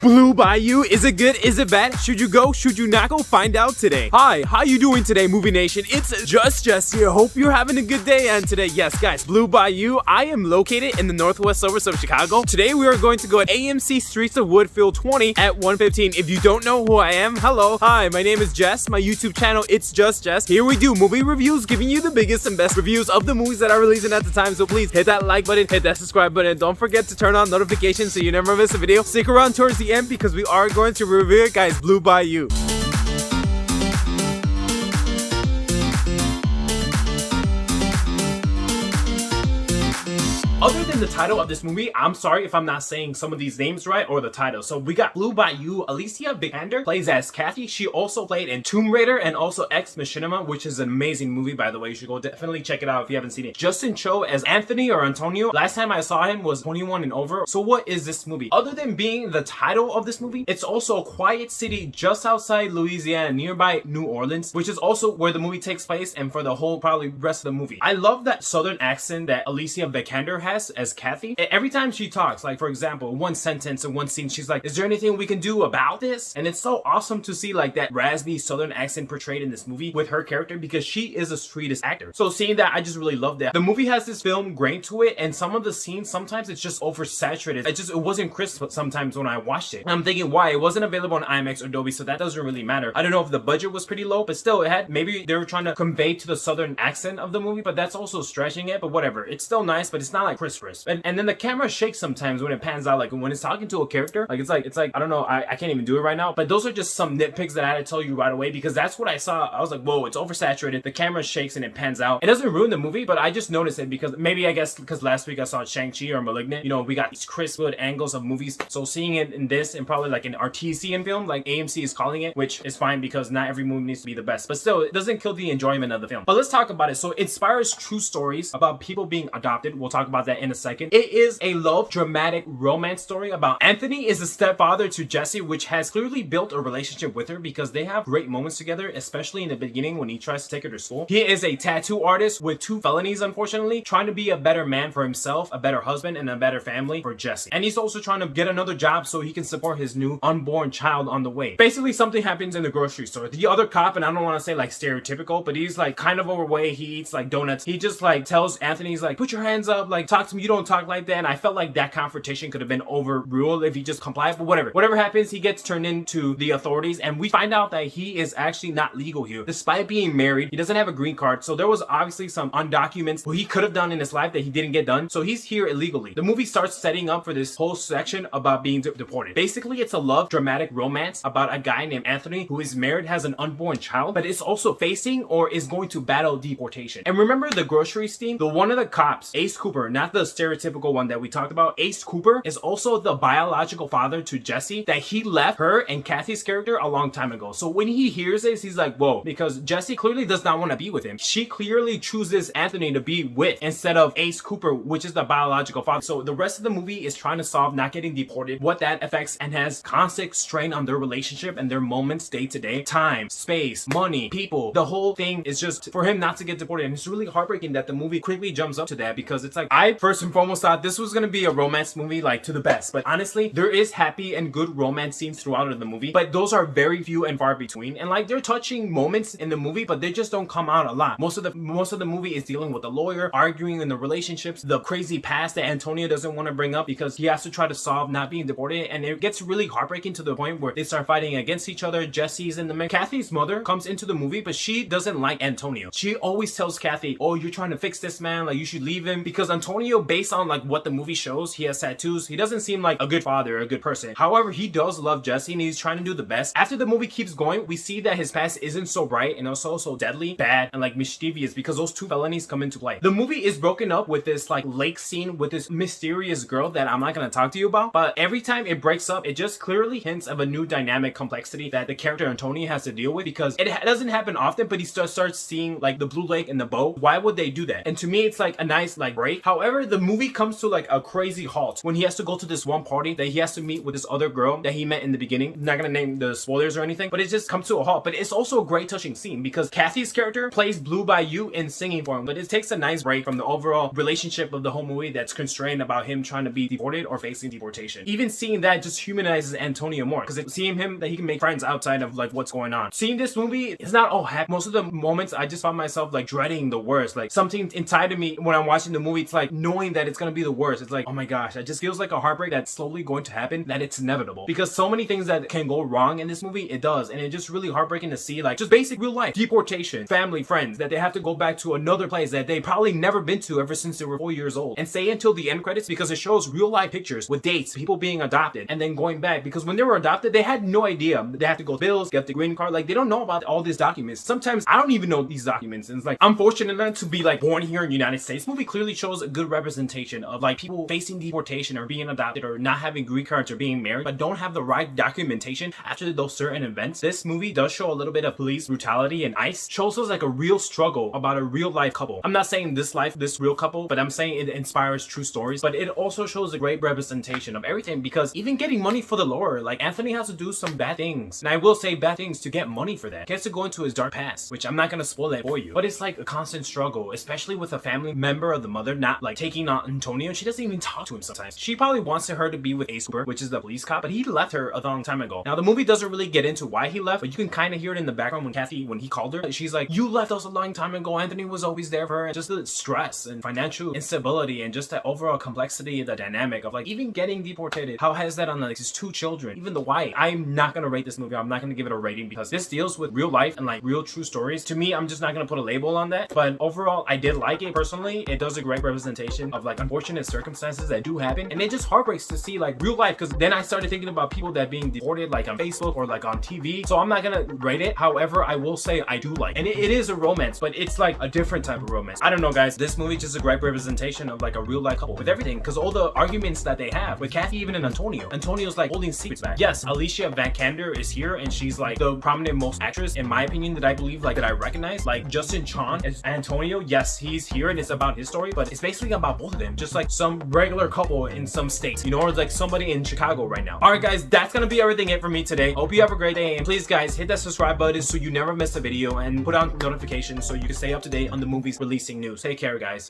Blue Bayou, is it good? Is it bad? Should you go? Should you not go? Find out today. Hi, how you doing today, Movie Nation? It's Just Jess here. Hope you're having a good day. And today, yes, guys, Blue Bayou. I am located in the northwest suburbs of Chicago. Today, we are going to go at AMC Streets of Woodfield 20 at 1:15. If you don't know who I am, hello. Hi, my name is Jess. My YouTube channel, It's Just Jess. Here we do movie reviews, giving you the biggest and best reviews of the movies that are releasing at the time. So please hit that like button, hit that subscribe button. Don't forget to turn on notifications so you never miss a video. Stick around towards the end because we are going to review it, guys. Blue Bayou. Other than the title of this movie, I'm sorry if I'm not saying some of these names right or the title. So we got Blue Bayou. Alicia Vikander plays as Kathy. She also played in Tomb Raider and also Ex Machinima, which is an amazing movie, by the way. You should go definitely check it out if you haven't seen it. Justin Cho as Anthony or Antonio. Last time I saw him was 21 and over. So what is this movie? Other than being the title of this movie, it's also a quiet city just outside Louisiana, nearby New Orleans, which is also where the movie takes place and for the whole probably rest of the movie. I love that southern accent that Alicia Vikander has as Kathy. Every time she talks, like for example, one sentence in one scene, she's like, is there anything we can do about this? And it's so awesome to see like that raspy southern accent portrayed in this movie with her character because she is the sweetest actor. So seeing that, I just really love that. The movie has this film grain to it, and some of the scenes, sometimes it's just oversaturated. It wasn't crisp sometimes when I watched it. And I'm thinking, why? It wasn't available on IMAX or Dolby, so that doesn't really matter. I don't know if the budget was pretty low, but still, it had, maybe they were trying to convey to the southern accent of the movie, but that's also stretching it, but whatever. It's still nice, but it's not like crisp. And then the camera shakes sometimes when it pans out, like when it's talking to a character, like it's like I don't know, I can't even do it right now, but those are just some nitpicks that I had to tell you right away because that's what I saw. I was like, whoa, it's oversaturated, the camera shakes and it pans out. It doesn't ruin the movie, but I just noticed it because maybe I guess because last week I saw Shang-Chi or Malignant, you know, we got these crisp good angles of movies, so seeing it in this and probably like an artisan film like AMC is calling it, which is fine because not every movie needs to be the best, but still it doesn't kill the enjoyment of the film. But let's talk about it. So it inspires true stories about people being adopted. We'll talk about that in a second. It is a love dramatic romance story about Anthony is a stepfather to Jessie, which has clearly built a relationship with her because they have great moments together, especially in the beginning when he tries to take her to school. He is a tattoo artist with 2 felonies, unfortunately, trying to be a better man for himself, a better husband, and a better family for Jessie. And he's also trying to get another job so he can support his new unborn child on the way. Basically, something happens in the grocery store. The other cop, and I don't want to say like stereotypical, but he's like kind of overweight. He eats like donuts. He just like tells Anthony, he's like, put your hands up, like talk to me, you don't talk like that. And I felt like that confrontation could have been overruled if he just complied, but whatever happens, he gets turned into the authorities, and we find out that he is actually not legal here. Despite being married, he doesn't have a green card, so there was obviously some undocuments what he could have done in his life that he didn't get done, so he's here illegally. The movie starts setting up for this whole section about being deported. Basically, it's a love dramatic romance about a guy named Anthony who is married, has an unborn child, but is also facing or is going to battle deportation. And remember the grocery scene? The one of the cops, Ace Cooper, not the stereotypical one that we talked about, Ace Cooper is also the biological father to Jessie that he left her and Kathy's character a long time ago. So when he hears this, he's like, whoa, because Jessie clearly does not want to be with him. She clearly chooses Anthony to be with instead of Ace Cooper, which is the biological father. So the rest of the movie is trying to solve not getting deported, what that affects, and has constant strain on their relationship and their moments day to day. Time, space, money, people. The whole thing is just for him not to get deported. And it's really heartbreaking that the movie quickly jumps up to that because it's like, I first and foremost thought this was going to be a romance movie like to the best, but honestly there is happy and good romance scenes throughout the movie, but those are very few and far between, and like they're touching moments in the movie, but they just don't come out a lot. Most of the movie is dealing with the lawyer arguing in the relationships, the crazy past that Antonio doesn't want to bring up because he has to try to solve not being deported, and it gets really heartbreaking to the point where they start fighting against each other. Jesse's in the mix. Kathy's mother comes into the movie, but she doesn't like Antonio. She always tells Kathy, oh, you're trying to fix this man, like you should leave him, because Antonio, based on like what the movie shows, he has tattoos, he doesn't seem like a good father, a good person. However, he does love Jessie and he's trying to do the best. After the movie keeps going, we see that his past isn't so bright and also so deadly, bad, and like mischievous because those 2 felonies come into play. The movie is broken up with this like lake scene with this mysterious girl that I'm not going to talk to you about, but every time it breaks up, it just clearly hints of a new dynamic complexity that the character Antonio has to deal with because it doesn't happen often, but he starts seeing like the blue lake and the boat. Why would they do that? And to me, it's like a nice like break. However, the movie comes to like a crazy halt when he has to go to this one party that he has to meet with this other girl that he met in the beginning. I'm not gonna name the spoilers or anything, but it just comes to a halt. But it's also a great touching scene because Kathy's character plays Blue Bayou in singing for him, but it takes a nice break from the overall relationship of the whole movie that's constrained about him trying to be deported or facing deportation. Even seeing that just humanizes Antonio more because seeing him that he can make friends outside of like what's going on. Seeing this movie is not all happy. Most of the moments I just found myself like dreading the worst. Like something inside of me when I'm watching the movie, it's like knowing that it's gonna be the worst. It's like, oh my gosh, it just feels like a heartbreak that's slowly going to happen, that it's inevitable. Because so many things that can go wrong in this movie, it does. And it's just really heartbreaking to see like just basic real life. Deportation, family, friends, that they have to go back to another place that they probably never been to ever since they were 4 years old. And stay until the end credits because it shows real life pictures with dates, people being adopted, and then going back. Because when they were adopted, they had no idea. They have to go bills, get the green card. Like they don't know about all these documents. Sometimes I don't even know these documents. And it's like, I'm fortunate enough to be like born here in the United States. This movie clearly shows a good representation of like people facing deportation or being adopted or not having green cards or being married, but don't have the right documentation after those certain events. This movie does show a little bit of police brutality and ICE. Shows us like a real struggle about a real life couple. I'm not saying this real couple, but I'm saying it inspires true stories. But it also shows a great representation of everything because even getting money for the lawyer, like Anthony has to do some bad things. And I will say bad things to get money for that. He has to go into his dark past, which I'm not gonna spoil it for you. But it's like a constant struggle, especially with a family member of the mother not like taking on Antonio. She doesn't even talk to him sometimes. She probably wants her to be with Ace Cooper, which is the police cop, but he left her a long time ago. Now the movie doesn't really get into why he left, but you can kind of hear it in the background when he called her. She's like, you left us a long time ago. Anthony was always there for her. And just the stress and financial instability and just the overall complexity of the dynamic of like even getting deported. How has that on like his 2 children, even the wife? I'm not gonna rate this movie. I'm not gonna give it a rating because this deals with real life and like real true stories. To me, I'm just not gonna put a label on that. But overall, I did like it personally. It does a great representation of like unfortunate circumstances that do happen, and it just heartbreaks to see like real life. Because then I started thinking about people that being deported like on Facebook or like on TV. So I'm not gonna rate it. However, I will say I do like it. And it is a romance, but it's like a different type of romance. I don't know, guys. This movie is just a great representation of like a real life couple with everything. Because all the arguments that they have with Kathy, even and Antonio. Antonio's like holding secrets back. Yes, Alicia Vikander is here, and she's like the prominent most actress in my opinion that I believe like that I recognize. Like Justin Chon as Antonio. Yes, he's here and it's about his story, but it's basically about both of them. Just like some regular couple in some states, you know, or like somebody in Chicago right now. All right, guys, that's gonna be everything for me today. Hope you have a great day, and please, guys, hit that subscribe button so you never miss a video, and put on notifications so you can stay up to date on the movies releasing news. Take care, guys.